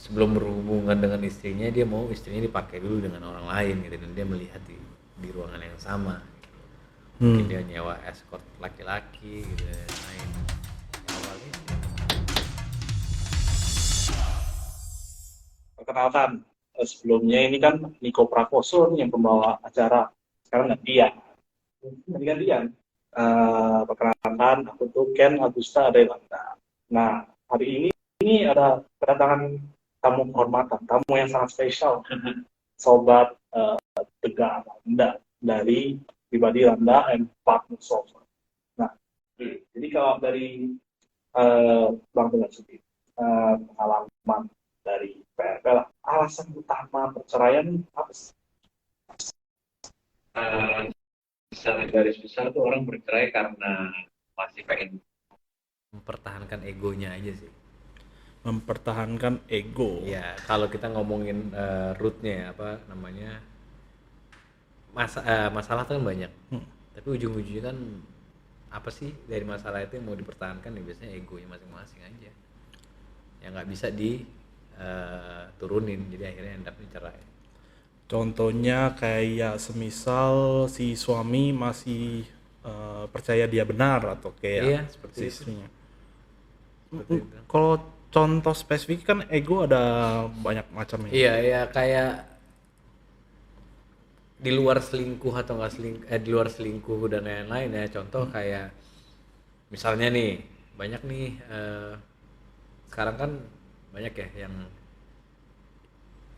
sebelum berhubungan dengan istrinya dia mau istrinya dipakai dulu dengan orang lain gitu, dan dia melihat di ruangan yang sama gitu. Mungkin Hmm. dia nyewa escort laki-laki gitu dan lain. Awalnya sih, Perkenalkan, sebelumnya ini kan Niko Prakoso nih yang pembawa acara. Sekarang gantian. Gantian. Perkenalkan, aku tuh Ken Agusta Adelanta. Nah, hari ini ada kedatangan tamu kehormatan, tamu yang sangat spesial. Sobat Tegar Anda dari pribadi Randa and Partner Software. Nah, jadi kalau dari Bang Tegar sendiri, pengalaman dari PRP lah, alasan utama perceraian apa sih? secara garis besar tuh orang bercerai karena masih pengen mempertahankan egonya aja sih. Mempertahankan ego. Ya, kalau kita ngomongin rootnya ya, apa namanya, masalah tuh kan banyak. Tapi ujung-ujungnya kan apa sih dari masalah itu yang mau dipertahankan ya biasanya egonya masing-masing aja. Yang nggak bisa diturunin, jadi akhirnya end up cerai. Contohnya kayak semisal si suami masih percaya dia benar atau Iya, kayak seperti si itu. istrinya. Seperti itu. Kalau contoh spesifik kan ego ada banyak macamnya. Iya, ya kayak di luar selingkuh atau nggak di luar selingkuh dan lain-lain ya. Contoh kayak misalnya nih banyak nih sekarang kan banyak ya yang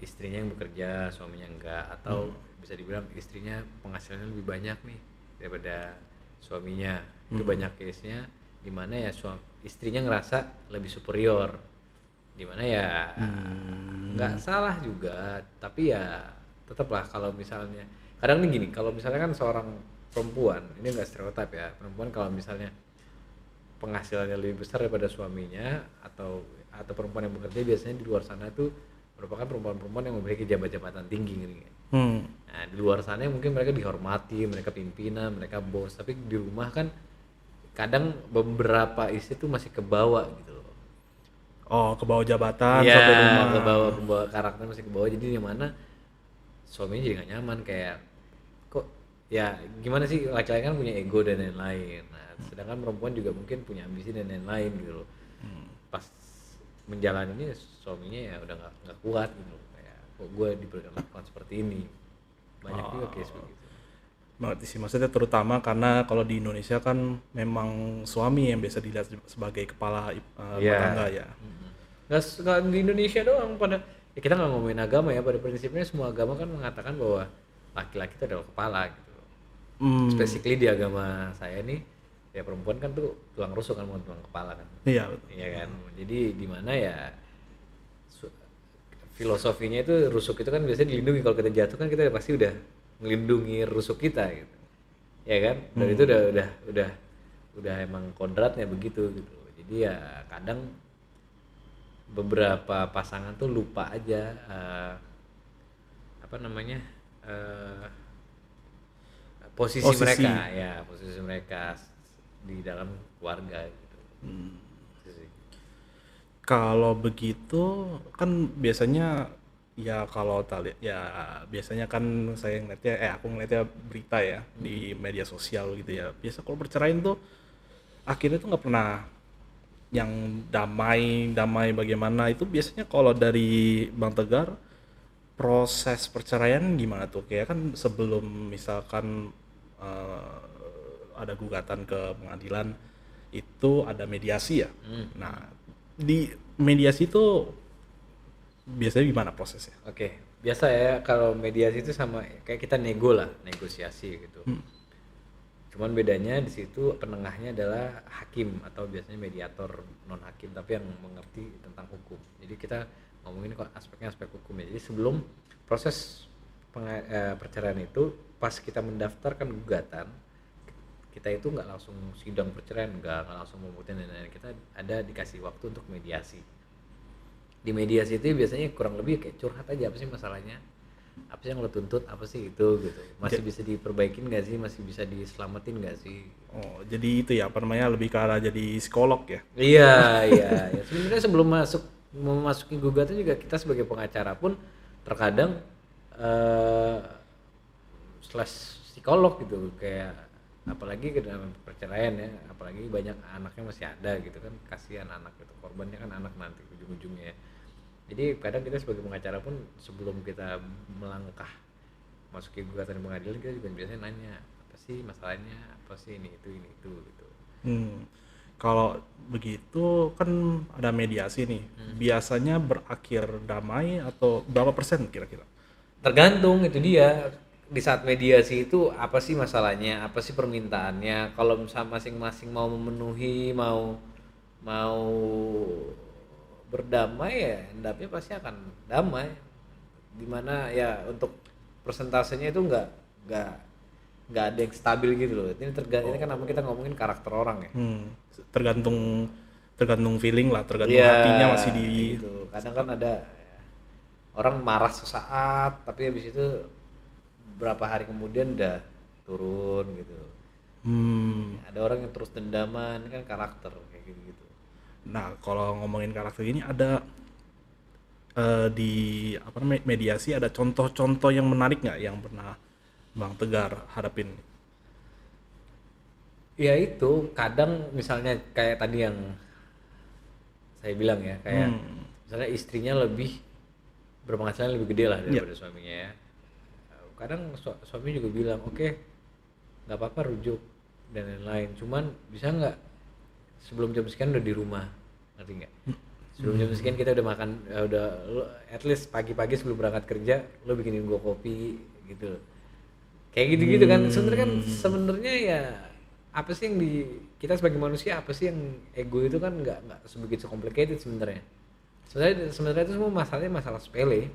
istrinya yang bekerja suaminya enggak, atau bisa dibilang istrinya penghasilannya lebih banyak nih daripada suaminya. Itu banyak case-nya dimana ya istrinya ngerasa lebih superior, dimana ya nggak salah juga, tapi ya tetaplah kalau misalnya kadang nih gini, kalau misalnya kan seorang perempuan, ini nggak stereotip ya, perempuan kalau misalnya penghasilannya lebih besar daripada suaminya, atau perempuan yang bekerja biasanya di luar sana tuh merupakan perempuan-perempuan yang memiliki jabatan tinggi gitu. Nah, di luar sana mungkin mereka dihormati, mereka pimpinan, mereka bos, tapi di rumah kan kadang beberapa istri tuh masih kebawa gitu loh. Oh, ke bawah jabatan Iya, sampai rumah. kebawa karakter masih kebawa, jadi di mana suaminya jadi gak nyaman, kayak kok ya gimana sih, laki-laki kan punya ego dan lain-lain. Nah, sedangkan perempuan juga mungkin punya ambisi dan lain-lain gitu loh. Pas menjalaninya suaminya ya udah nggak kuat gitu loh, kayak kok gue diperlakukan seperti ini. Banyak juga case begitu. Berarti sih maksudnya terutama karena kalau di Indonesia kan memang suami yang biasa dilihat sebagai kepala rumah Iya. tangga ya. Nggak di Indonesia doang, pada ya kita nggak ngomongin agama ya, pada prinsipnya semua agama kan mengatakan bahwa laki-laki itu adalah kepala gitu. Specifically di agama saya nih, ya perempuan kan tuh tulang rusuk kan, bukan tulang kepala kan. Iya, betul. Iya kan. Jadi di mana ya filosofinya itu rusuk itu kan biasanya dilindungi, kalau kita jatuh kan kita pasti udah melindungi rusuk kita gitu. Ya kan? Dan itu udah emang kodratnya begitu gitu. Jadi ya kadang beberapa pasangan tuh lupa aja apa namanya, eh, posisi Posisi. mereka, ya posisi mereka di dalam keluarga gitu. Itu sih. Kalau begitu kan biasanya ya kalau tali ya biasanya kan saya ngeliatnya aku ngeliatnya berita ya di media sosial gitu ya. Biasa kalau perceraian tuh akhirnya tuh nggak pernah yang damai bagaimana itu biasanya kalau dari Bang Tegar proses perceraian gimana tuh kayak kan sebelum misalkan eh, ada gugatan ke pengadilan itu ada mediasi ya. Nah, di mediasi itu biasanya gimana prosesnya? Oke, biasa ya kalau mediasi itu sama kayak kita nego lah, negosiasi gitu. Cuman bedanya di situ penengahnya adalah hakim atau biasanya mediator non hakim tapi yang mengerti tentang hukum. Jadi kita ngomongin kok aspeknya aspek hukum ya. Jadi sebelum proses perceraian itu, pas kita mendaftarkan gugatan, kita itu nggak langsung sidang perceraian, nggak langsung memutuskan dan lain-lain. Kita ada dikasih waktu untuk mediasi. Di mediasi itu biasanya kurang lebih kayak curhat aja, apa sih masalahnya, apa sih yang lo tuntut, apa sih itu gitu, masih bisa diperbaikin nggak sih, masih bisa diselamatin nggak sih. Oh, jadi itu ya apa namanya lebih ke arah jadi psikolog ya. Iya, iya, ya. Sebenarnya sebelum masuk memasuki gugatan juga kita sebagai pengacara pun terkadang eh, slash psikolog gitu, kayak apalagi ke dalam perceraian ya, apalagi banyak anaknya masih ada gitu kan, kasihan anak itu, korbannya kan anak nanti ujung-ujungnya ya. Jadi kadang kita sebagai pengacara pun sebelum kita melangkah masuki gugatan di pengadilan, kita juga biasanya nanya apa sih masalahnya, apa sih ini itu gitu. Kalau begitu kan ada mediasi nih. Biasanya berakhir damai atau berapa persen kira-kira? Tergantung, itu dia, di saat mediasi itu apa sih masalahnya, apa sih permintaannya. Kalau misalnya masing-masing mau memenuhi, mau mau berdamai, ya hendaknya pasti akan damai. Dimana ya untuk persentasenya itu nggak nggak ada yang stabil gitu loh. Ini kan namanya kita ngomongin karakter orang ya. Tergantung tergantung feeling lah, tergantung Iya, hatinya masih di. gitu. Kadang kan ada orang marah sesaat, tapi habis itu berapa hari kemudian udah turun gitu. Ada orang yang terus dendaman, kan karakter kayak gitu. Nah, kalau ngomongin karakter ini ada di apa namanya mediasi, ada contoh-contoh yang menarik nggak yang pernah Bang Tegar hadapin? Ya itu kadang misalnya kayak tadi yang saya bilang ya, kayak misalnya istrinya lebih berpenghasilan lebih gede lah daripada suaminya ya. Kadang suami juga bilang oke, nggak apa-apa rujuk dan lain-lain, cuman bisa nggak sebelum jam sekian udah di rumah, ngerti nggak? Sebelum jam sekian kita udah makan, udah at least pagi-pagi sebelum berangkat kerja lo bikinin gua kopi gitu, kayak gitu-gitu kan. Sebenarnya ya apa sih yang di kita sebagai manusia, apa sih yang ego itu kan nggak sebegitu complicated sebenarnya. Sebenarnya itu semua masalahnya masalah sepele.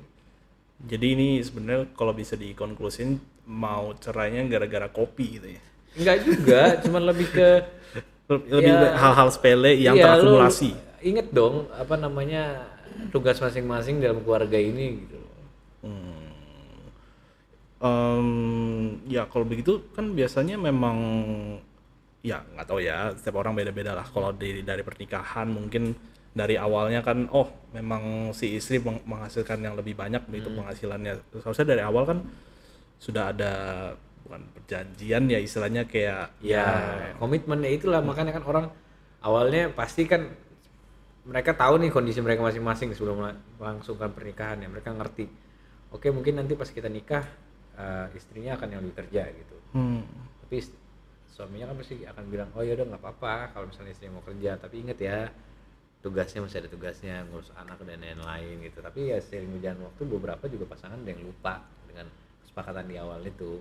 Jadi ini sebenarnya kalau bisa dikonklusin mau cerainya gara-gara kopi gitu ya. Enggak juga, cuman lebih ke Lebih ya, hal-hal sepele yang iya, terakumulasi. Ingat dong apa namanya tugas masing-masing dalam keluarga ini gitu. Ya kalau begitu kan biasanya memang ya nggak tahu ya, setiap orang beda-beda lah. Kalau dari pernikahan mungkin dari awalnya kan memang si istri menghasilkan yang lebih banyak itu penghasilannya. Seharusnya dari awal kan sudah ada bukan perjanjian ya istilahnya kayak Ya, komitmennya itulah, makanya kan orang awalnya pasti kan mereka tahu nih kondisi mereka masing-masing sebelum melangsungkan pernikahan ya. Mereka ngerti. Oke, mungkin nanti pas kita nikah istrinya akan yang lebih kerja gitu. Tapi suaminya kan pasti akan bilang, oh ya udah nggak apa-apa kalau misalnya istri mau kerja, tapi inget ya tugasnya masih ada tugasnya, ngurus anak dan lain-lain gitu. Tapi ya seiring berjalan waktu beberapa juga pasangan ada yang lupa dengan kesepakatan di awal itu.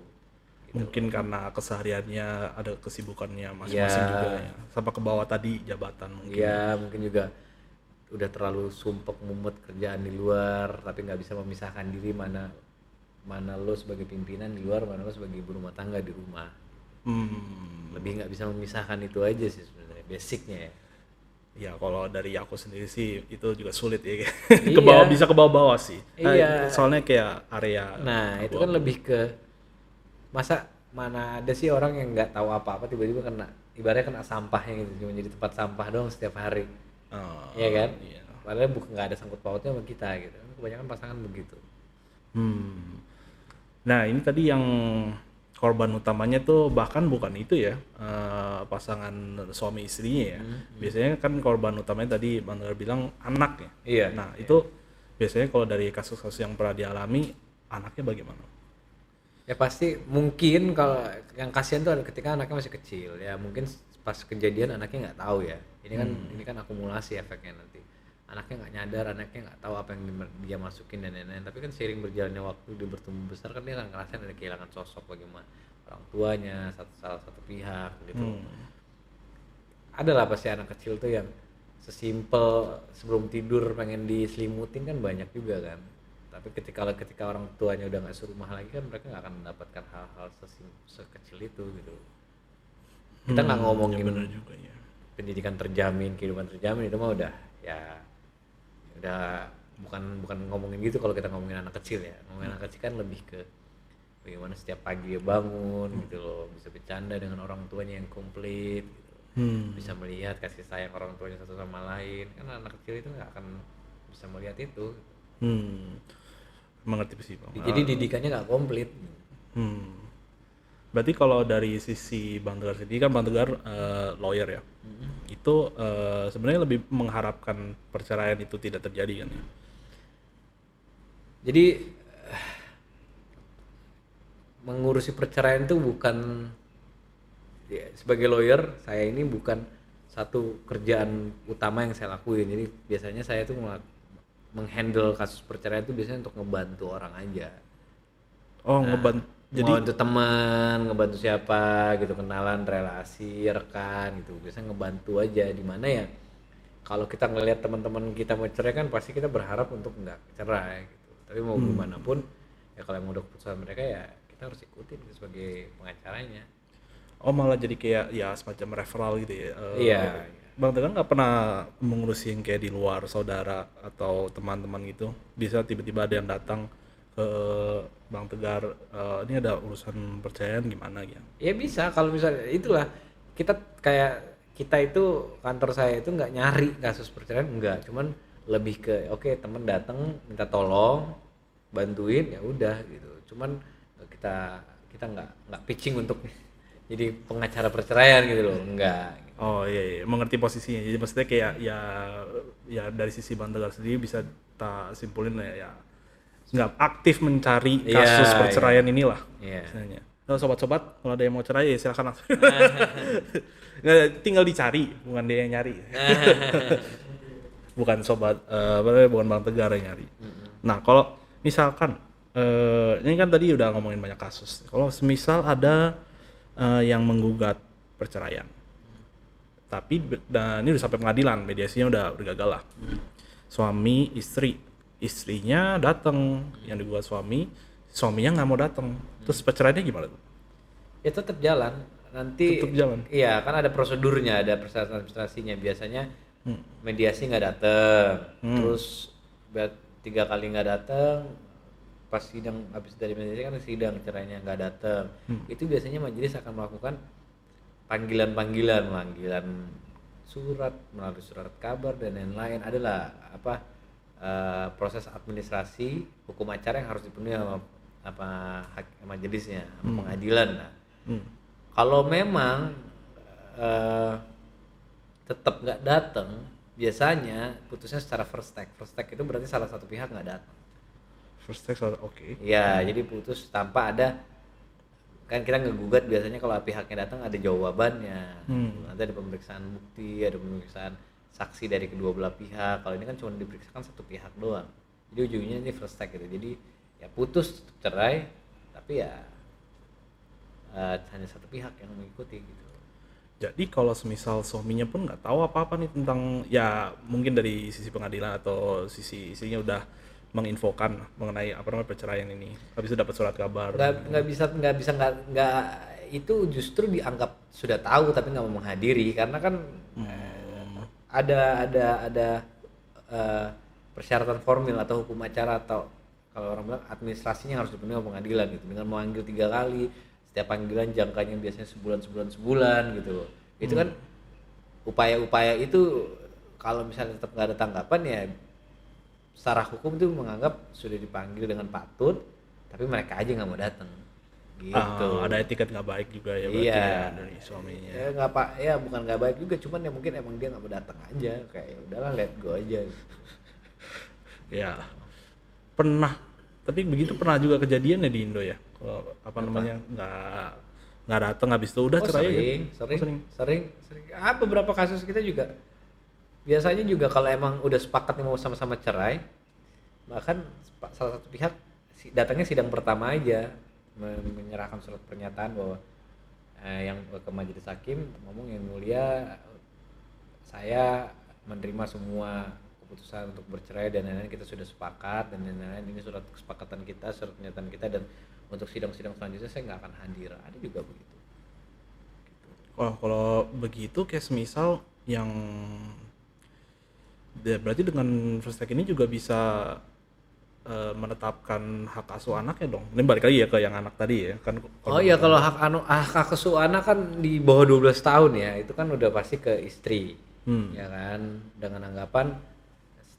Gitu. Mungkin karena kesehariannya ada kesibukannya masing-masing juga ya. Sampai ke bawah tadi jabatan mungkin. Iya, mungkin juga udah terlalu sumpek mumet kerjaan di luar, tapi nggak bisa memisahkan diri mana lo sebagai pimpinan di luar, mana lo sebagai ibu rumah tangga di rumah. Lebih nggak bisa memisahkan itu aja sih sebenarnya basicnya ya. Ya kalau dari aku sendiri sih itu juga sulit ya. Iya. Bisa ke bawah-bawah sih. Iya. Soalnya kayak area. Nah itu kan lebih ke masa mana ada sih orang yang nggak tahu apa-apa tiba-tiba kena, ibaratnya kena sampahnya gitu, cuma jadi tempat sampah doang setiap hari. Iya kan? Iya. Padahal bukan, nggak ada sangkut pautnya sama kita gitu. Kebanyakan pasangan begitu. Nah ini tadi yang korban utamanya tuh bahkan bukan itu ya, pasangan suami istrinya ya. Biasanya kan korban utamanya tadi Bang Tegar bilang anak ya. Iya. Nah itu biasanya kalau dari kasus-kasus yang pernah dialami, anaknya bagaimana? Ya pasti mungkin kalau yang kasihan tuh ketika anaknya masih kecil ya, mungkin pas kejadian anaknya nggak tahu ya. Ini kan akumulasi efeknya nanti. Anaknya nggak nyadar, anaknya nggak tahu apa yang dia masukin dan lain-lain. Tapi kan seiring berjalannya waktu dia bertumbuh besar kan dia akan ngerasain ada kehilangan sosok bagaimana orang tuanya, salah satu pihak gitu. Adalah pasti anak kecil tuh yang sesimpel sebelum tidur pengen diselimutin kan banyak juga kan. Tapi ketika orang tuanya udah nggak serumah lagi kan mereka nggak akan mendapatkan hal-hal sekecil itu gitu. Kita nggak ngomongin Bener juga ya. pendidikan terjamin, kehidupan terjamin, itu mah udah bukan ngomongin gitu. Kalau kita ngomongin anak kecil ya, ngomongin anak kecil kan lebih ke bagaimana setiap pagi dia bangun gitu loh, bisa bercanda dengan orang tuanya yang komplit gitu. Bisa melihat kasih sayang orang tuanya satu sama lain. Kan anak kecil itu nggak akan bisa melihat itu. Mengerti sih Bang. Jadi didikannya nggak komplit. Berarti kalau dari sisi Bang Tegar sendiri kan Bang Tegar lawyer ya, itu sebenarnya lebih mengharapkan perceraian itu tidak terjadi kan ya? Jadi mengurusi perceraian itu bukan ya, sebagai lawyer saya ini bukan satu kerjaan utama yang saya lakuin. Jadi biasanya saya tuh menghandle kasus perceraian itu biasanya untuk ngebantu orang aja. Oh, ngebantu. Jadi Ngebantu teman, ngebantu siapa gitu, kenalan, relasi, rekan gitu. Biasanya ngebantu aja, di mana ya kalau kita ngelihat teman-teman kita mau cerai kan pasti kita berharap untuk nggak cerai gitu. Tapi mau gimana pun ya kalau emang udah keputusan mereka ya kita harus ikutin gitu sebagai pengacaranya. oh malah jadi kayak ya semacam referral gitu ya. Iya. Bang Tegar nggak pernah mengurusin kayak di luar saudara atau teman-teman gitu. Bisa tiba-tiba ada yang datang ke Bang Tegar, ini ada urusan perceraian gimana gitu. Ya bisa kalau misalnya itulah kita kayak kita itu kantor saya itu nggak nyari kasus perceraian enggak, cuman lebih ke oke, temen datang minta tolong bantuin ya udah gitu. Cuman kita nggak pitching untuk jadi pengacara perceraian gitu loh, enggak. Oh iya, mengerti posisinya. Jadi maksudnya kayak ya dari sisi Bang Tegar sendiri bisa tak simpulin ya nggak aktif mencari kasus perceraian inilah. Misalnya. Kalau sobat-sobat kalau ada yang mau cerai ya silakan langsung. Nggak, tinggal dicari, bukan dia yang nyari. Bukan sobat, bukan Bang Tegar yang nyari. Nah kalau misalkan ini kan tadi udah ngomongin banyak kasus. Kalau semisal ada yang menggugat perceraian, tapi dan ini udah sampai pengadilan, mediasinya udah gagal lah. Suami istrinya datang, yang digugat suaminya nggak mau datang. Terus perceraiannya gimana tuh? Ya tetap jalan nanti. Tetap jalan. Iya kan ada prosedurnya, ada persyaratan administrasinya. Biasanya mediasi nggak datang, terus 3 kali nggak datang, pas sidang habis dari mediasi kan sidang cerainya nggak datang. Itu biasanya majelis akan melakukan panggilan surat melalui surat kabar dan lain-lain. Adalah proses administrasi hukum acara yang harus dipenuhi sama majelisnya, sama pengadilan. Nah, kalau memang tetap nggak datang, biasanya putusnya secara first take. First take itu berarti salah satu pihak nggak datang. First take oke. Ya, jadi putus tanpa ada, kan kita ngegugat biasanya kalau pihaknya datang ada jawabannya. Nanti ada pemeriksaan bukti, ada pemeriksaan saksi dari kedua belah pihak. Kalau ini kan cuma diperiksakan satu pihak doang. Jadi ujungnya ini first take gitu. Jadi ya putus cerai, tapi ya hanya satu pihak yang mengikuti gitu. Jadi kalau semisal suaminya pun nggak tahu apa-apa nih tentang, ya mungkin dari sisi pengadilan atau sisi istrinya udah menginfokan mengenai perceraian ini, habis itu dapat surat kabar. Nggak bisa itu justru dianggap sudah tahu tapi nggak mau menghadiri karena kan ada persyaratan formil atau hukum acara atau kalau orang bilang administrasinya harus dipenuhi oleh pengadilan gitu, dengan memanggil 3 kali, setiap panggilan jangkanya biasanya sebulan gitu. Itu kan upaya-upaya itu kalau misalnya tetap nggak ada tanggapan ya secara hukum itu menganggap sudah dipanggil dengan patut tapi mereka aja nggak mau datang gitu. Ada etiket nggak baik juga ya berarti ya dari suaminya. Ya nggak bukan nggak baik juga, cuman ya mungkin emang dia nggak mau datang aja, kayak ya udahlah let go aja. Ya pernah, tapi begitu pernah juga kejadian ya di Indo ya, kalau namanya nggak datang habis itu udah cerai. Sering. Beberapa kasus kita juga biasanya juga kalau emang udah sepakat mau sama-sama cerai, bahkan salah satu pihak datangnya sidang pertama aja menyerahkan surat pernyataan bahwa yang ke majelis hakim ngomong, yang mulia saya menerima semua keputusan untuk bercerai dan lain-lain, kita sudah sepakat dan lain-lain, ini surat kesepakatan kita, surat pernyataan kita, dan untuk sidang-sidang selanjutnya saya nggak akan hadir. Ada juga begitu. Oh, kalau begitu kayak semisal yang berarti dengan first take ini juga bisa menetapkan hak asuh anaknya dong. Ini balik lagi ya ke yang anak tadi ya kan. Kalau hak asuh anak kan di bawah 12 tahun ya, itu kan udah pasti ke istri. Ya kan, dengan anggapan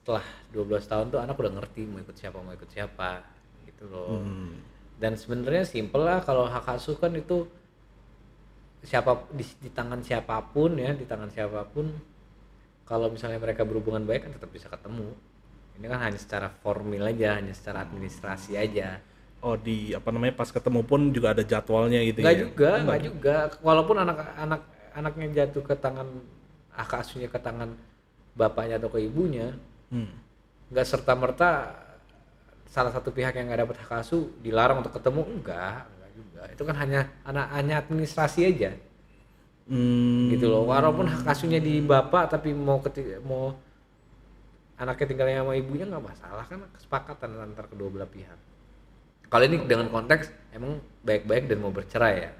setelah 12 tahun tuh anak udah ngerti mau ikut siapa gitu loh. Dan sebenarnya simple lah, kalau hak asuh kan itu di tangan siapapun ya, di tangan siapapun. Kalau misalnya mereka berhubungan baik kan tetap bisa ketemu. Ini kan hanya secara formil aja, hanya secara administrasi aja. Oh, di apa namanya, pas ketemu pun juga ada jadwalnya gitu Nggak ya? nggak juga. Walaupun anaknya jatuh ke tangan, hak asuhnya ke tangan bapaknya atau ke ibunya, nggak serta merta salah satu pihak yang nggak dapat hak asuh dilarang untuk ketemu, enggak juga. Itu kan hanya administrasi aja. Gitu loh. Walaupun hak asuhnya di bapak tapi mau anaknya tinggalnya sama ibunya nggak masalah, kan kesepakatan antar kedua belah pihak. Kalau ini dengan konteks emang baik-baik dan mau bercerai ya.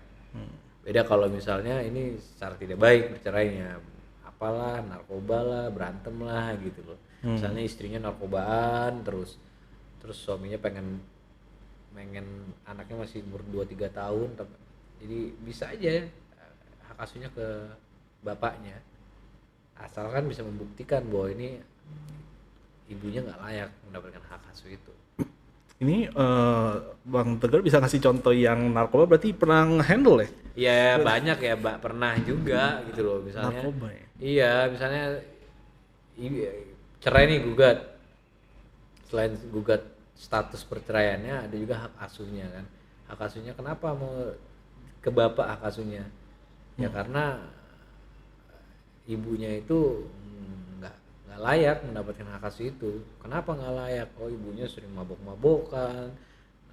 Beda kalau misalnya ini secara tidak baik bercerainya, apalah, narkoba lah, berantem lah gitu loh. Misalnya istrinya narkobaan terus suaminya pengen anaknya masih umur 2-3 tahun, jadi bisa aja hak asuhnya ke bapaknya, asalkan bisa membuktikan bahwa ini ibunya nggak layak mendapatkan hak asuh itu. Ini Bang Tegar bisa ngasih contoh yang narkoba, berarti pernah handle ya? Iya banyak ya, Mbak, pernah juga gitu loh. Misalnya Narkoba ya? Iya, misalnya cerai nih, gugat. Selain gugat status perceraiannya, ada juga hak asuhnya kan. Hak asuhnya kenapa mau ke bapak hak asuhnya? Ya karena ibunya itu nggak layak mendapatkan hak asuh itu. Kenapa nggak layak? Oh, ibunya sering mabok-mabokan,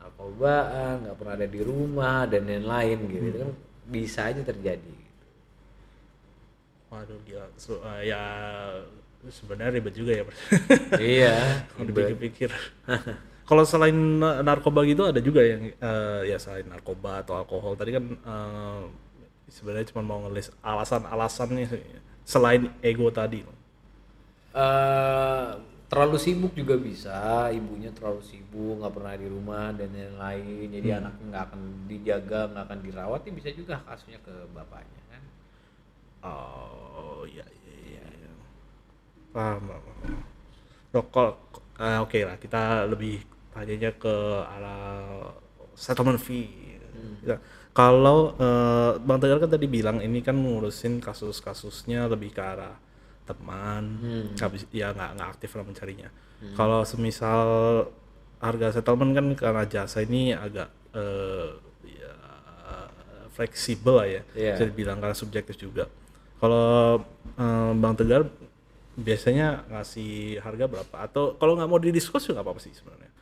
narkobaan, nggak pernah ada di rumah dan lain-lain gitu. Itu kan bisa aja terjadi. Waduh, gila. Ya sebenarnya ribet juga ya. Iya. Kalau dipikir-pikir. Kalau selain narkoba gitu ada juga yang ya selain narkoba atau alkohol tadi kan sebenarnya cuma mau ngelis alasan-alasannya selain ego tadi. Terlalu sibuk juga bisa, ibunya terlalu sibuk, nggak pernah di rumah dan lain-lain, jadi anaknya nggak akan dijaga, nggak akan dirawat, ya bisa juga hak asuhnya ke bapaknya kan. Oh iya. Paham. Rokok, oke lah, kita lebih tanyanya ke arah settlement fee. Ya, kalau Bang Tegar kan tadi bilang ini kan ngurusin kasus-kasusnya lebih ke arah teman, ya nggak aktif lah mencarinya. Kalau semisal harga settlement kan karena jasa ini agak ya, fleksibel lah ya, bisa dibilang karena subjektif juga. Kalau Bang Tegar biasanya ngasih harga berapa? Atau kalau nggak mau didiskus juga nggak apa-apa sih sebenarnya.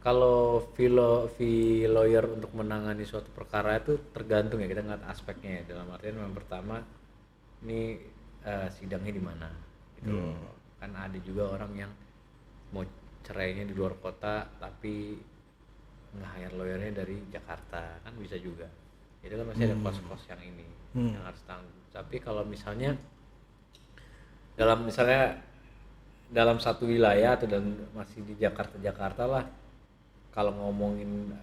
Kalau fee lawyer untuk menangani suatu perkara itu tergantung ya, kita ngeliat aspeknya ya. Dalam artian yang pertama, ini sidangnya di mana gitu loh. Kan ada juga orang yang mau cerainya di luar kota tapi nge-hire lawyernya dari Jakarta, kan bisa juga. Itu kan masih ada kos-kos yang ini yang harus tanggung. Tapi kalau misalnya dalam satu wilayah atau masih di Jakarta lah, kalau ngomongin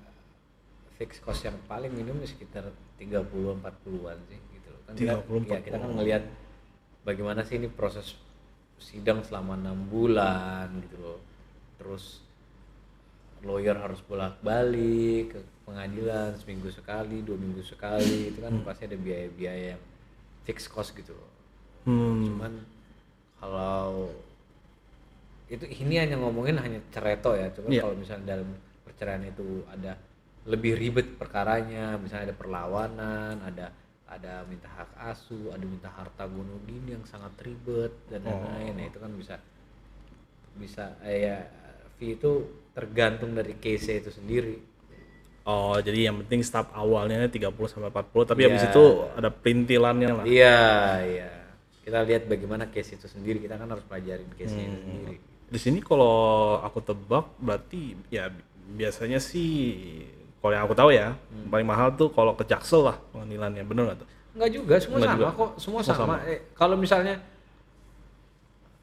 fixed cost yang paling minimum sekitar 30-40-an sih gitu loh. Kan kita kan ngelihat bagaimana sih ini proses sidang selama 6 bulan gitu loh. Terus lawyer harus bolak-balik ke pengadilan seminggu sekali, 2 minggu sekali, itu kan pasti ada biaya-biaya yang fixed cost gitu loh. Cuman kalau ini hanya ngomongin hanya cereto ya, cuman kalau misalnya dalam perceraian itu ada lebih ribet perkaranya, misalnya ada perlawanan, ada minta hak asuh, ada minta harta gono gini yang sangat ribet dan lain-lain. Nah, itu kan bisa ya, fee itu tergantung dari case itu sendiri. Oh, jadi yang penting start awalnya 30-40, tapi habis itu ada perintilannya lah. Iya. Kita lihat bagaimana case itu sendiri, kita kan harus pelajarin case itu sendiri. Di sini kalau aku tebak berarti ya biasanya sih kalau yang aku tahu ya paling mahal tuh kalau ke Jaksel lah pengadilannya, bener nggak tuh? Enggak juga, semua sama. Kalau misalnya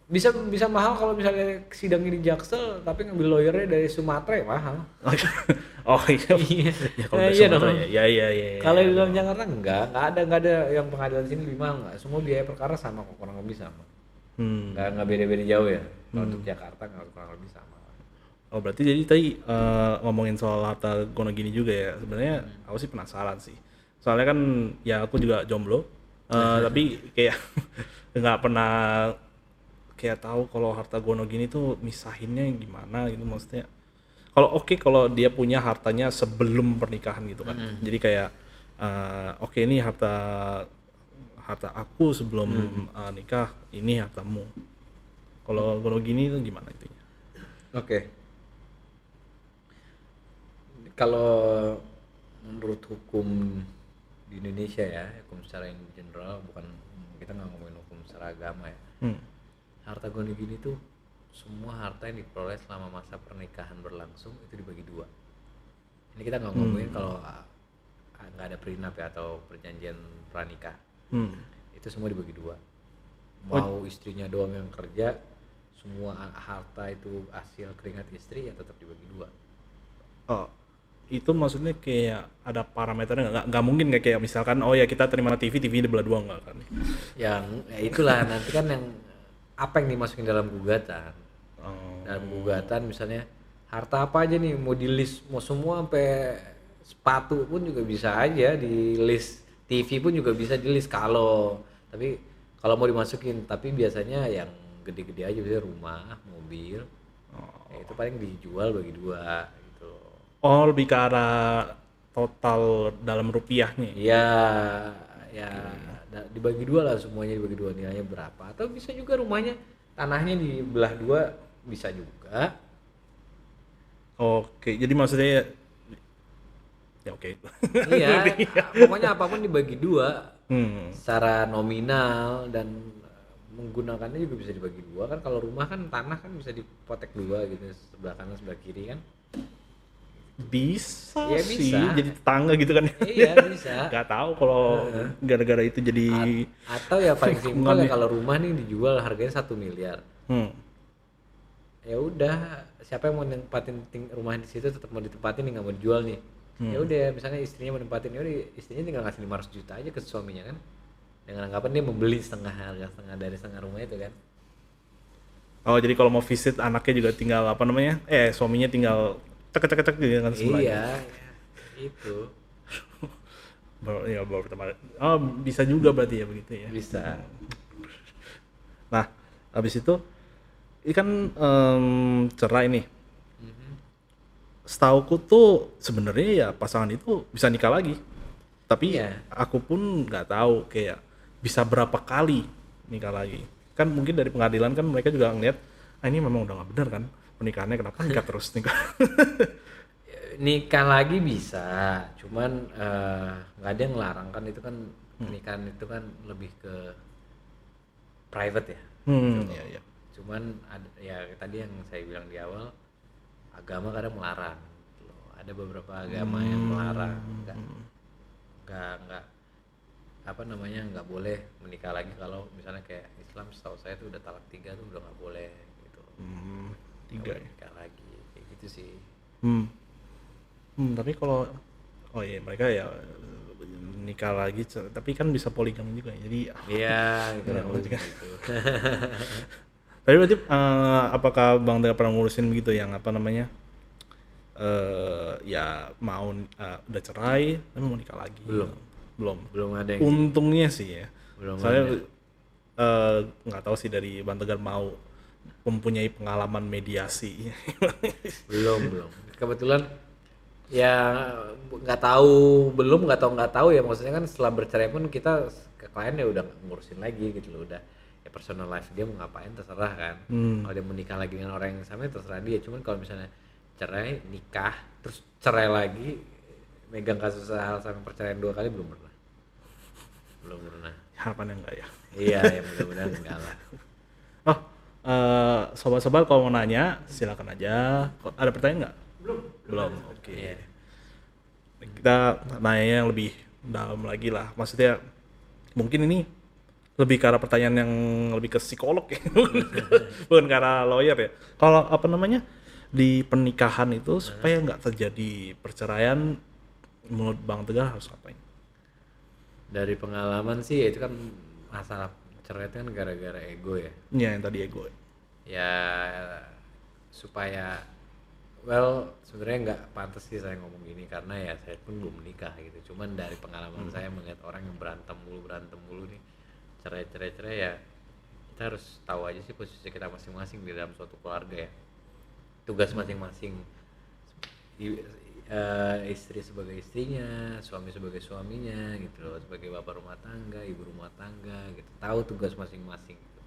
bisa mahal kalau misalnya sidangnya di Jaksel tapi ngambil lawyernya dari Sumatera ya mahal. Oh iya. Ya kalau dari Sumatera ya. Kalau di dalam Jakarta enggak ada yang pengadilan sini lebih mahal, enggak. Semua biaya perkara sama kok, kurang lebih sama. Enggak beda-beda jauh ya. Kalau untuk Jakarta nggak kurang lebih sama. Oh berarti jadi tadi ngomongin soal harta gono gini juga ya. Sebenarnya aku sih penasaran sih. Soalnya kan ya aku juga jomblo, tapi kayak nggak pernah kayak tahu kalau harta gono gini tuh misahinnya gimana gitu maksudnya. Kalau kalau dia punya hartanya sebelum pernikahan gitu kan. Jadi kayak oke ini harta aku sebelum nikah, ini hartamu. Kalau gono gini tuh gimana itunya? Oke. Kalau menurut hukum di Indonesia ya, hukum secara in general, bukan kita nggak ngomongin hukum secara agama ya. Harta gono gini tuh semua harta yang diperoleh selama masa pernikahan berlangsung itu dibagi dua. Ini kita nggak ngomongin kalau nggak ada prenup ya atau perjanjian pranikah. Itu semua dibagi dua. Mau istrinya doang yang kerja, semua harta itu hasil keringat istri ya tetap dibagi dua. Oh, itu maksudnya kayak ada parameternya nggak mungkin kayak misalkan oh ya kita terima TV di belah dua nggak kan? Ya itulah nanti kan yang apa yang dimasukin dalam gugatan. Dalam gugatan misalnya harta apa aja nih mau di list, mau semua sampai sepatu pun juga bisa aja di list, TV pun juga bisa di list tapi kalau mau dimasukin, tapi biasanya yang gede-gede aja bisa rumah, mobil. Ya, itu paling dijual bagi dua gitu. Oh lebih ke arah total dalam rupiahnya. Iya, ya dibagi dua lah, semuanya dibagi dua, nilainya berapa. Atau bisa juga rumahnya, tanahnya dibelah dua bisa juga. Oke, jadi maksudnya ya oke. Iya, pokoknya apapun dibagi dua secara nominal dan menggunakannya juga bisa dibagi dua kan. Kalau rumah kan tanah kan bisa dipotek dua gitu, sebelah kanan sebelah kiri kan. Bisa ya, sih, bisa. jadi tetangga gitu kan. Iya bisa. Gak tahu kalau gara-gara itu jadi atau ya paling simpel ya kalau rumah nih dijual harganya 1 miliar. Ya udah, siapa yang mau nempatin rumah di situ tetap mau ditempatin nih, nggak mau dijual nih. Ya udah, misalnya istrinya mau nempatin, ya udah istrinya tinggal ngasih 500 juta aja ke suaminya kan, dengan anggapan dia membeli setengah harga, setengah dari setengah rumah itu kan. Oh jadi kalau mau visit anaknya juga tinggal apa namanya, suaminya tinggal cek gitu kan sebelahnya. Iya ya, itu baru pertama. Oh bisa juga berarti ya begitu ya. bisa. Nah habis itu ini kan cerai nih. Setauku tuh sebenarnya ya pasangan itu bisa nikah lagi. Tapi aku pun nggak tahu kayak bisa berapa kali nikah lagi. Kan mungkin dari pengadilan kan mereka juga ngeliat, ini memang udah nggak benar kan pernikahannya, kenapa nikah terus nikah. Nikah lagi bisa, cuman nggak ada yang ngelarang kan, itu kan pernikahan itu kan lebih ke private ya. Iya. Cuman ya tadi yang saya bilang di awal, agama kadang melarang gitu loh. Ada beberapa agama yang melarang, nggak apa namanya, nggak boleh menikah lagi. Kalau misalnya kayak Islam, setahu saya tuh udah talak 3 tuh udah nggak boleh gitu. 3 ya? Nikah lagi kayak gitu sih. Tapi kalau mereka ya nikah lagi, tapi kan bisa poligami juga, jadi iya gitu. Tapi berarti apakah Bang Tega pernah ngurusin begitu yang apa namanya ya mau udah cerai tapi mau nikah lagi? Belum ada yang untungnya sih ya. Saya nggak tahu sih dari Bang Tegar mau mempunyai pengalaman mediasi. belum kebetulan ya nggak tahu ya, maksudnya kan setelah bercerai pun kita ke klien ya udah ngurusin lagi gitu loh, udah ya personal life dia mau ngapain terserah kan. Kalau dia mau nikah lagi dengan orang yang sama terserah dia. Cuman kalau misalnya cerai, nikah terus cerai lagi, megang kasus hal sampai perceraian 2 kali belum pernah. Harapannya enggak ya? Iya ya, mudah-mudahan enggak lah. Sobat-sobat kalau mau nanya silakan aja. Ada pertanyaan nggak? Belum. Oke. Kita nanya yang lebih dalam lagi lah. Maksudnya mungkin ini lebih ke arah pertanyaan yang lebih ke psikolog ya. Bukan ke arah lawyer ya. Kalau apa namanya di pernikahan itu supaya nggak terjadi perceraian, menurut Bang Tegar harus ngapain? Dari pengalaman sih ya itu kan masalah cerai itu kan gara-gara ego ya. Iya yang tadi ego. ya supaya sebenarnya nggak pantas sih saya ngomong gini karena ya saya pun belum menikah gitu. Cuman dari pengalaman saya melihat orang yang berantem mulu nih, cerai ya, kita harus tahu aja sih posisi kita masing-masing di dalam suatu keluarga ya. Tugas masing-masing, istri sebagai istrinya, suami sebagai suaminya gitu loh, sebagai bapak rumah tangga, ibu rumah tangga gitu. Tahu tugas masing-masing gitu.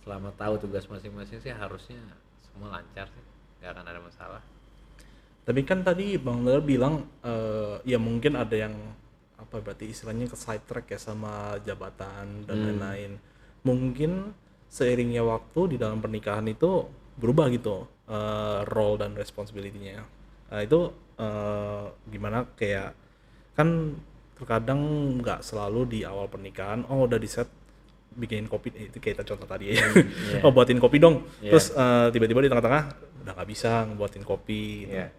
Selama tahu tugas masing-masing sih harusnya semua lancar sih, nggak akan ada masalah. Tapi kan tadi Bang Tegar bilang ya mungkin ada yang apa berarti istilahnya ke side track ya sama jabatan dan lain-lain. Mungkin seiringnya waktu di dalam pernikahan itu berubah gitu role dan responsibility-nya. Itu gimana kayak kan terkadang nggak selalu di awal pernikahan udah di set bikinin kopi itu kayak contoh tadi ya. Yeah. Buatin kopi dong. Yeah. Terus tiba-tiba di tengah-tengah udah nggak bisa ngebuatin kopi gitu. Yeah.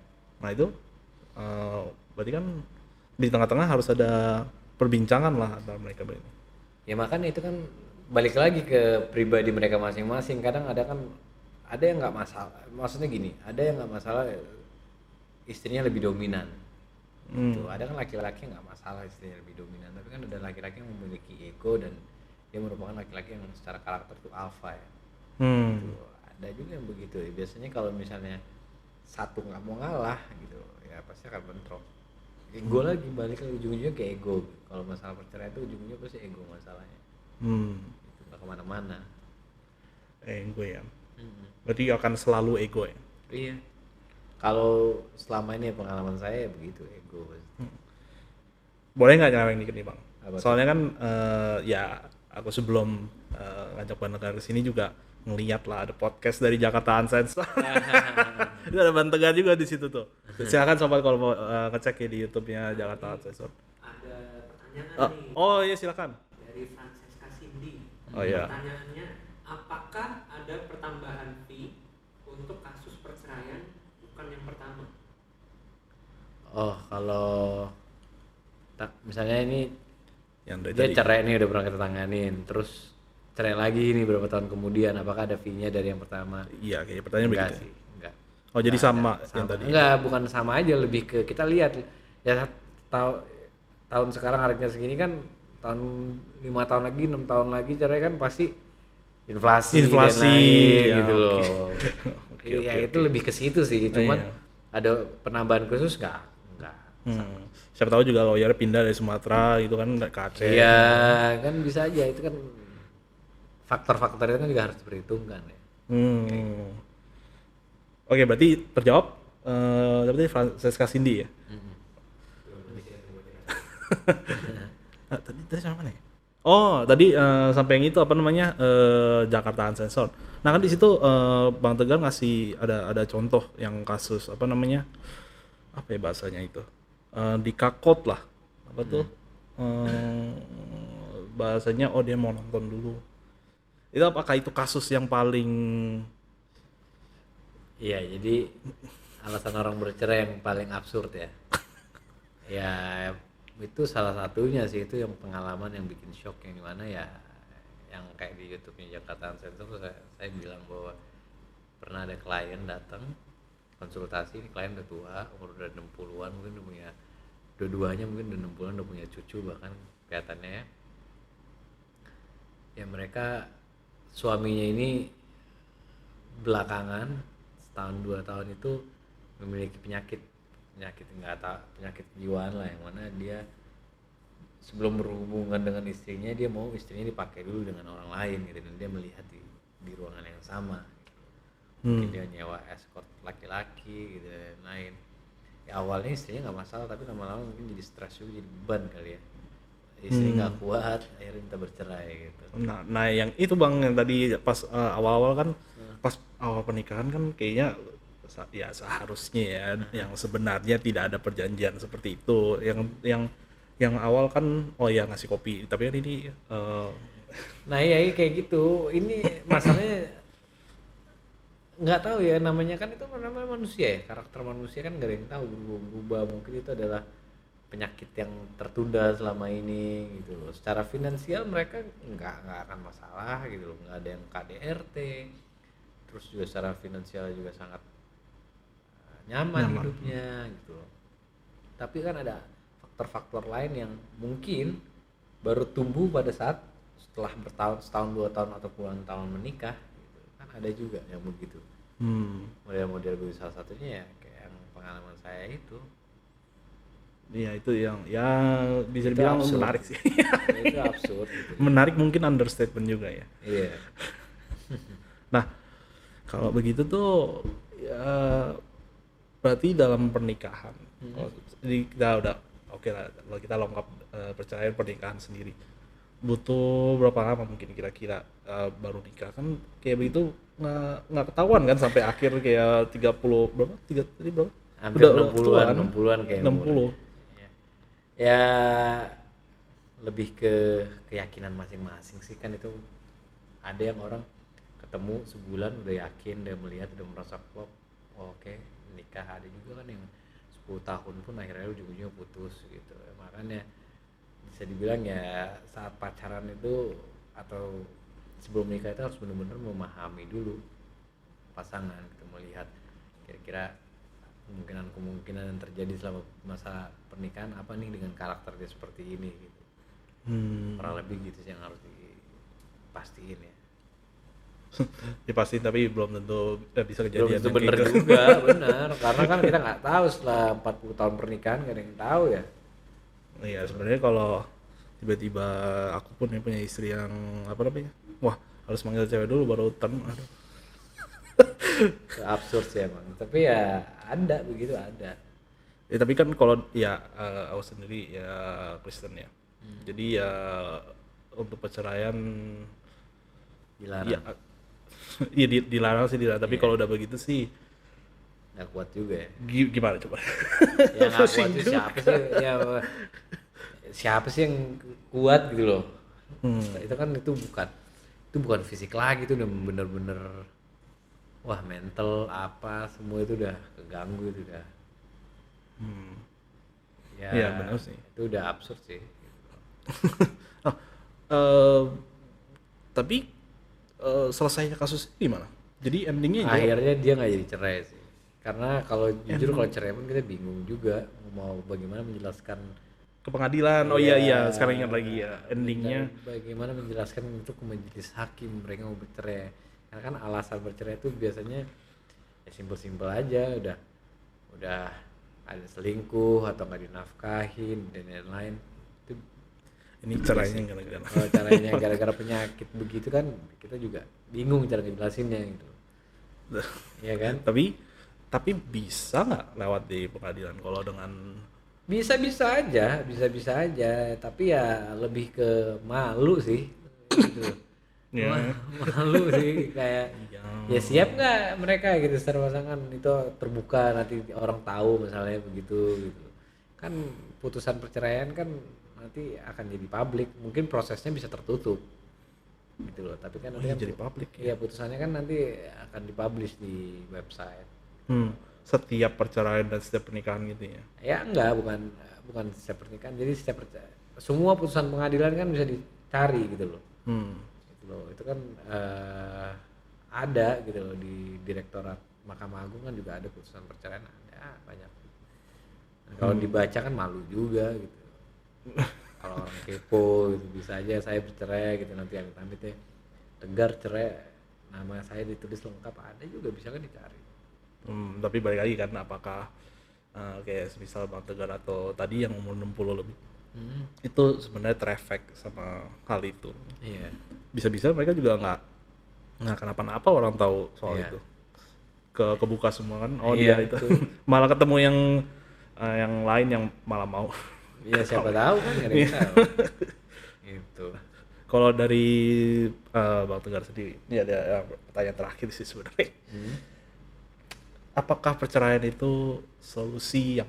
Nah itu berarti kan di tengah-tengah harus ada perbincangan lah antara mereka berdua. Ya makanya itu kan balik lagi ke pribadi mereka masing-masing. Kadang ada yang nggak masalah, maksudnya gini, ada yang nggak masalah istrinya lebih dominan gitu. Ada kan laki-laki yang nggak masalah istrinya lebih dominan, tapi kan ada laki-laki yang memiliki ego dan dia merupakan laki-laki yang secara karakter itu alpha ya. Gitu. Ada juga yang begitu ya. Biasanya kalau misalnya satu nggak mau ngalah gitu ya pasti akan bentrok. Ego lagi, balik ke ujung-ujungnya ke ego. Kalau masalah perceraian itu ujungnya pasti ego masalahnya. Itu nggak kemana-mana. Ego ya. Berarti akan selalu ego ya. Iya. Kalau selama ini pengalaman saya ya begitu, ego. Boleh nggak nyameng dikit nih Bang? Apa Soalnya kan ya aku sebelum ngajak Bang Tegar ke sini juga ngeliat lah ada podcast dari Jakarta Uncensored. Itu ada Bang Tegar juga di situ tuh. Silakan sobat kalau mau ngecek ya di YouTube-nya Jakarta Uncensored. Ada pertanyaan nih Oh iya silakan. dari Francesca Cindy. Oh iya. Pertanyaannya, apakah ada pertambahan fee untuk kasus perceraian bukan yang pertama? Oh, kalau misalnya ini Yang dari dia tadi. cerai nih udah pernah kita tanganin, terus cerai lagi nih beberapa tahun kemudian, apakah ada fee-nya dari yang pertama? Iya kayaknya pertanyaan Enggak begitu. sih, enggak. Oh jadi Enggak sama ada, yang tadi. Enggak, bukan sama aja, lebih ke kita lihat ya tahun sekarang harganya segini kan, tahun 5 tahun lagi, 6 tahun lagi cerai kan pasti inflasi dan lain ya, gitu loh. Oke, Ya oke, itu lebih ke situ sih, cuman iya. ada penambahan khusus enggak. Siapa tahu juga lawyer pindah dari Sumatera gitu kan ke Aceh. Iya, kan bisa aja, itu kan faktor-faktor itu kan juga harus diperhitungkan ya. Oke, berarti terjawab. Berarti Francesca Cindy ya. Tadi sama mana ya? Oh, tadi sampai yang itu apa namanya Jakarta Uncensored. Nah kan di situ Bang Tegar ngasih ada contoh yang kasus apa namanya apa ya bahasanya itu di kakot lah apa tuh bahasanya dia mau nonton dulu. Itu apakah itu kasus yang paling Iya, jadi alasan orang bercerai yang paling absurd ya. Ya itu salah satunya sih, itu yang pengalaman yang bikin shock, yang dimana ya yang kayak di YouTube-nya Jakarta Uncensored saya bilang bahwa pernah ada klien datang konsultasi, ini klien udah tua, umur udah 60-an, mungkin udah punya dua-duanya mungkin udah 60-an, udah punya cucu bahkan kelihatannya ya. Ya mereka suaminya ini belakangan setahun 2 tahun itu memiliki penyakit nggak tahu, penyakit kejiwaan lah, yang mana dia sebelum berhubungan dengan istrinya dia mau istrinya dipakai dulu dengan orang lain gitu, dan dia melihat di ruangan yang sama gitu. Mungkin dia nyewa escort laki-laki gitu dan lain. Ya awalnya istrinya nggak masalah, tapi lama-lama mungkin jadi stres juga, jadi beban kali ya, istri nggak kuat akhirnya minta bercerai gitu. Nah yang itu Bang yang tadi pas awal-awal kan pas awal pernikahan kan kayaknya ya seharusnya ya yang sebenarnya tidak ada perjanjian seperti itu, yang awal kan ya ngasih kopi, tapi kan ini nah iya kayak gitu. Ini masalahnya nggak tahu ya, namanya kan itu namanya manusia ya, karakter manusia kan nggak ada yang tahu, berubah. Mungkin itu adalah penyakit yang tertunda selama ini gitu loh. Secara finansial mereka nggak akan masalah gitu loh, nggak ada yang KDRT, terus juga secara finansial juga sangat nyaman hidupnya gitu loh. Tapi kan ada faktor-faktor lain yang mungkin baru tumbuh pada saat setelah setahun 2 tahun atau puluhan tahun menikah gitu. Kan ada juga yang begitu. Model-model begitu, salah satunya ya kayak yang pengalaman saya itu. Iya, itu yang ya bisa Itu dibilang absurd. menarik sih. Itu absurd gitu. Menarik mungkin understatement juga ya. Iya. Nah, kalau begitu tuh ya berarti dalam pernikahan, jadi kita udah oke lah, kalau kita lengkap perceraian pernikahan sendiri, butuh berapa lama mungkin kira-kira baru nikah kan kayak begitu nggak ketahuan kan sampai akhir kayak 30 berapa? Tadi berapa? Hampir Udah 60-an, tua kan? 60-an kayak 60. umurnya. Ya lebih ke keyakinan masing-masing sih, kan itu ada yang orang ketemu sebulan udah yakin, udah melihat, udah merasa klop, oh, oke nikah. Ada juga kan yang 10 tahun pun akhirnya ujung-ujungnya putus gitu. Makanya bisa dibilang ya saat pacaran itu atau sebelum nikah itu harus benar-benar memahami dulu pasangan gitu, melihat kira-kira kemungkinan yang terjadi selama masa pernikahan apa nih dengan karakter dia seperti ini gitu. Kurang lebih gitu sih yang harus dipastiin ya. Dipastiin tapi belum tentu bisa Belum kejadian tentu yang bener kayak gitu. juga, bener. Karena kan kita nggak tahu setelah 40 tahun pernikahan, gak ada yang tahu ya. Iya, sebenarnya kalau tiba-tiba aku pun punya istri yang apa namanya, wah harus manggil cewek dulu baru turn, aduh. Absurd sih emang, tapi ya ada begitu, ada. Ya, tapi kan kalau ya aku sendiri ya Kristen ya, jadi ya untuk perceraian Dilarang. ya ya dilarang sih dilarang, tapi Iya. kalau udah begitu sih Nggak kuat juga ya. gimana coba? Ya nggak kuat sih, siapa sih ya, siapa sih yang kuat gitu loh. Itu kan itu bukan fisik lagi, itu udah bener-bener wah mental apa semua itu udah keganggu, itu udah ya Iya, benar sih. itu udah absurd sih. Oh, tapi selesainya kasus ini gimana? Jadi endingnya juga Akhirnya dia nggak jadi cerai sih, karena kalau jujur kalau cerai pun kita bingung juga mau bagaimana menjelaskan. ke pengadilan. Oh iya sekarang ingat lagi ya endingnya. Dan bagaimana menjelaskan untuk ke majelis hakim mereka mau bercerai, karena kan alasan bercerai itu biasanya ya simpel-simpel aja, udah ada selingkuh atau nggak dinafkahin dan lain-lain. Itu Ini cerainya gara-gara. kalau caranya gara-gara penyakit begitu kan kita juga bingung cara ngejelasinnya gitu. Iya kan? Tapi bisa nggak lewat di pengadilan kalau dengan Bisa-bisa aja, tapi ya lebih ke malu sih gitu. Ya. Malu sih kayak ya siap nggak mereka gitu secara pasangan itu terbuka, nanti orang tahu misalnya begitu gitu. Kan putusan perceraian kan nanti akan jadi publik, mungkin prosesnya bisa tertutup gitu loh, tapi kan nanti iya, kan jadi publik ya ya. putusannya kan nanti akan dipublish di website. Setiap perceraian dan setiap pernikahan gitu ya. Ya enggak, bukan setiap pernikahan, jadi semua putusan pengadilan kan bisa dicari gitu loh. Gitu loh. Itu kan ada gitu loh di Direktorat Mahkamah Agung kan juga ada putusan perceraian, ada banyak. Nah, kalau dibaca kan malu juga gitu. Kalau orang kepo gitu, bisa aja saya bercerai gitu, nanti amit-amit ya Tegar cerai, nama saya ditulis lengkap, ada juga bisa kan dicari. Tapi balik lagi kan apakah kayak misal Bang Tegar atau tadi yang umur 60 lebih itu sebenarnya terefek sama hal itu. Iya. Bisa-bisa mereka juga nggak kenapa-napa orang tahu soal Iya. itu. Kebuka semua kan. Oh Iya, dia itu. betul. Malah ketemu yang lain yang malah mau. Iya siapa tahu kan, nggak ada yang tahu. Gitu. Kalau dari Bang Tegar sendiri, ini ada pertanyaan terakhir sih sebenarnya. Apakah perceraian itu solusi yang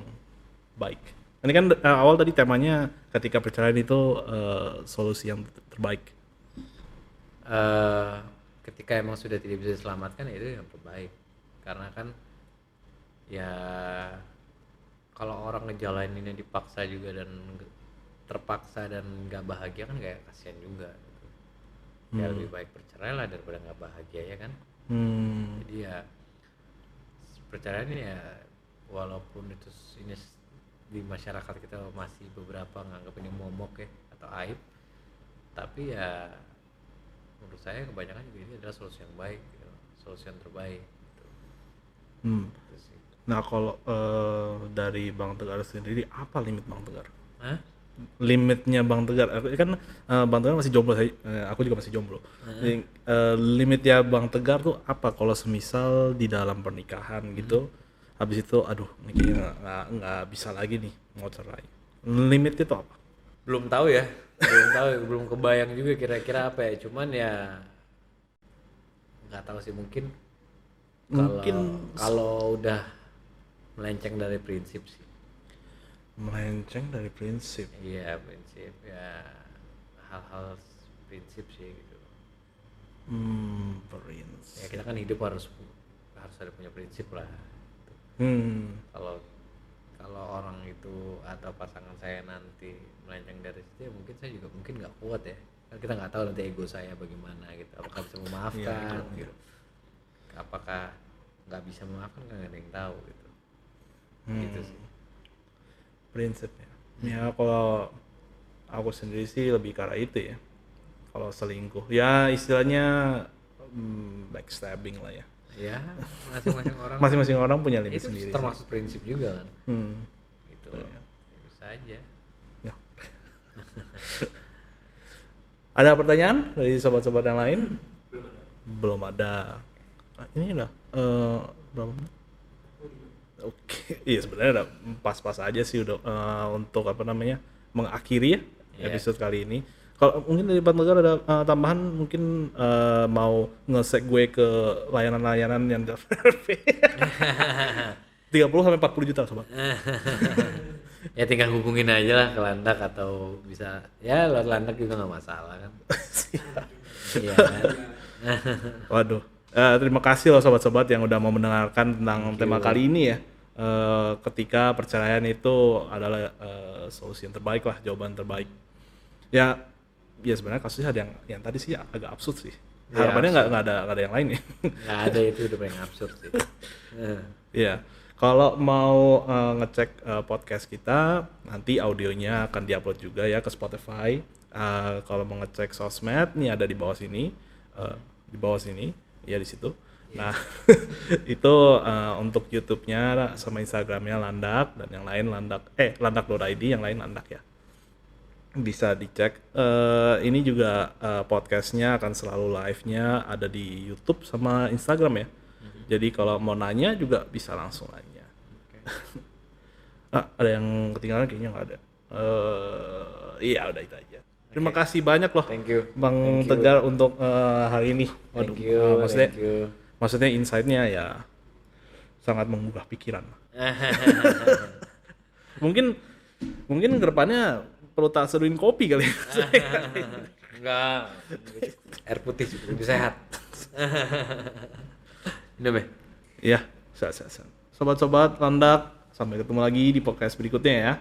baik? Ini kan awal tadi temanya ketika perceraian itu solusi yang terbaik. Ketika emang sudah tidak bisa diselamatkan ya itu yang terbaik, karena kan ya kalau orang ngejalaninnya dipaksa juga dan terpaksa dan nggak bahagia kan kayak kasihan juga gitu. Ya lebih baik bercerai lah daripada nggak bahagia ya kan. Jadi ya perceraian ini ya walaupun itu ini di masyarakat kita masih beberapa nganggap ini momok ya atau aib, tapi ya menurut saya kebanyakan juga ini adalah solusi yang baik gitu. Solusi yang terbaik gitu. Gitu sih. Nah kalau dari Bang Tegar sendiri apa limit Bang Tegar? Hah? Limitnya Bang Tegar, kan Bang Tegar masih jomblo, aku juga masih jomblo. Jadi, limitnya Bang Tegar tuh apa kalau semisal di dalam pernikahan gitu, habis itu aduh ini kayaknya nggak bisa lagi nih mau cerai. Limitnya tuh apa? Belum tahu ya, belum kebayang juga kira-kira apa ya. Cuman ya nggak tahu sih, mungkin kalau udah melenceng dari prinsip sih. Melenceng dari prinsip. Iya prinsip ya, hal-hal prinsip sih gitu. Prinsip. Ya kita kan hidup harus ada punya prinsip lah. Kalau orang itu atau pasangan saya nanti melenceng dari situ, ya mungkin saya juga mungkin nggak kuat ya. Kan kita nggak tahu nanti ego saya bagaimana gitu. Apakah bisa memaafkan gitu? Apakah nggak bisa memaafkan, kan nggak ada yang tahu gitu. Gitu sih. Prinsipnya. Ya kalau aku sendiri sih lebih ke arah itu ya. Kalau selingkuh, ya istilahnya backstabbing lah ya. Ya masing-masing orang. Masing-masing orang punya limit itu sendiri. termasuk prinsip juga kan. Gitu. Iya. Bisa aja. Ya. Ada pertanyaan dari sobat-sobat yang lain? Belum ada. Ini udah berapa menit? Oke, iya sebenarnya udah pas-pas aja sih udah untuk apa namanya mengakhiri ya episode kali ini. Kalau mungkin dari Pak Tegar ada tambahan, mungkin mau nge-segue ke layanan-layanan yang 30 sampai 40 juta sobat. Ya tinggal hubungin aja lah ke Landak, atau bisa ya lewat Landak juga nggak masalah kan. Iya kan? Waduh, terima kasih loh sobat-sobat yang udah mau mendengarkan tentang tema kali ini ya. Ketika perceraian itu adalah solusi yang terbaik lah, jawaban terbaik. Ya sebenarnya kasusnya ada yang tadi sih agak absurd sih. Harapannya nggak ada yang lain ya. Nggak ada, itu udah paling absurd sih. Iya. Kalau mau ngecek podcast kita, nanti audionya akan diupload juga ya ke Spotify. Kalau mau ngecek sosmed, nih ada di bawah sini, ya di situ. Nah, itu untuk YouTube-nya sama Instagram-nya Landak, dan yang lain landak.id, yang lain Landak ya. Bisa dicek. Ini juga podcastnya akan selalu live-nya ada di YouTube sama Instagram ya. Jadi kalau mau nanya juga bisa langsung nanya. Ada yang ketinggalan kayaknya nggak ada. Iya udah itu aja. Terima kasih banyak loh, Thank you. Bang Tegar untuk hari ini. Waduh, Thank you. Maksudnya insight-nya ya sangat menggugah pikiran. Mungkin kedepannya perlu tak seduhin kopi kali. Enggak, air putih lebih sehat. Minum ya? Iya, sehat. Sobat-sobat Landak, sampai ketemu lagi di podcast berikutnya ya.